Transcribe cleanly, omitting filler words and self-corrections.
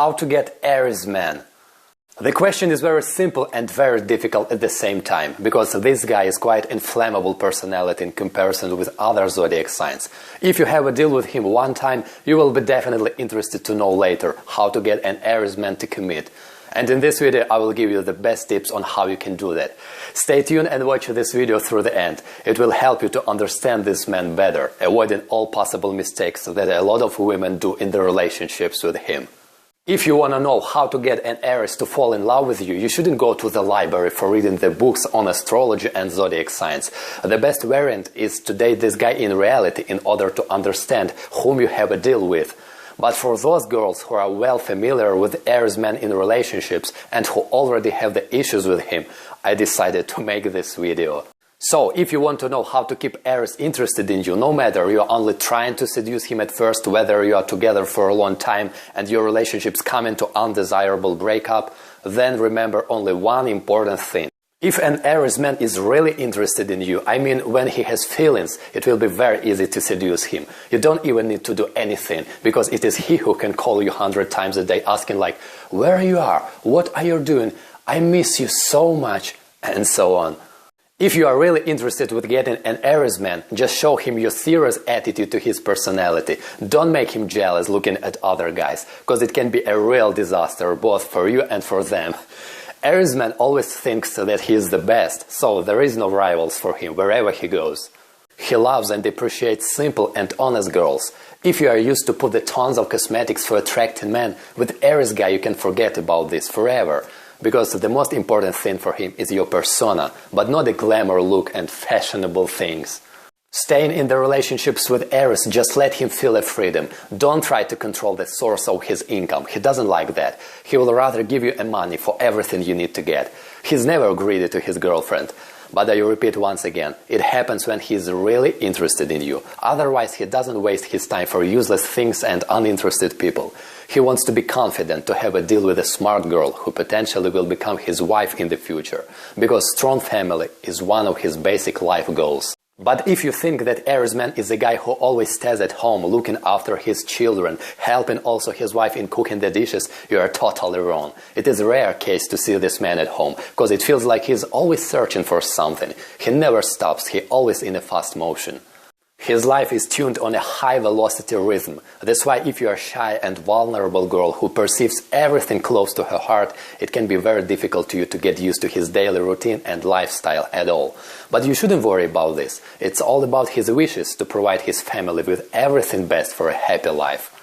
How to get Aries man? The question is very simple and very difficult at the same time, because this guy is quite inflammable personality in comparison with other zodiac signs. If you have a deal with him one time, you will be definitely interested to know later how to get an Aries man to commit. And in this video I will give you the best tips on how you can do that. Stay tuned and watch this video through the end. It will help you to understand this man better, avoiding all possible mistakes that a lot of women do in their relationships with him. If you want to know how to get an Aries to fall in love with you, you shouldn't go to the library for reading the books on astrology and zodiac signs. The best variant is to date this guy in reality in order to understand whom you have a deal with. But for those girls who are well familiar with Aries men in relationships and who already have the issues with him, I decided to make this video. So, if you want to know how to keep Aries interested in you, no matter you are only trying to seduce him at first, whether you are together for a long time and your relationship's coming to undesirable breakup, then remember only one important thing. If an Aries man is really interested in you, I mean when he has feelings, it will be very easy to seduce him. You don't even need to do anything, because it is he who can call you 100 times a day asking like, where you are, what are you doing, I miss you so much, and so on. If you are really interested with getting an Aries man, just show him your serious attitude to his personality. Don't make him jealous looking at other guys, because it can be a real disaster both for you and for them. Aries man always thinks that he is the best, so there is no rivals for him wherever he goes. He loves and appreciates simple and honest girls. If you are used to put the tons of cosmetics for attracting men, with Aries guy you can forget about this forever. Because the most important thing for him is your persona, but not the glamour look and fashionable things. Staying in the relationships with Aries, just let him feel a freedom. Don't try to control the source of his income. He doesn't like that. He will rather give you money for everything you need to get. He's never greedy to his girlfriend. But I repeat once again, it happens when he's really interested in you. Otherwise, he doesn't waste his time for useless things and uninterested people. He wants to be confident, to have a deal with a smart girl who potentially will become his wife in the future, because strong family is one of his basic life goals. But if you think that Aries man is a guy who always stays at home looking after his children, helping also his wife in cooking the dishes, you are totally wrong. It is a rare case to see this man at home, because it feels like he's always searching for something. He never stops, he always in a fast motion. His life is tuned on a high-velocity rhythm. That's why if you are a shy and vulnerable girl who perceives everything close to her heart, it can be very difficult to you to get used to his daily routine and lifestyle at all. But you shouldn't worry about this. It's all about his wishes to provide his family with everything best for a happy life.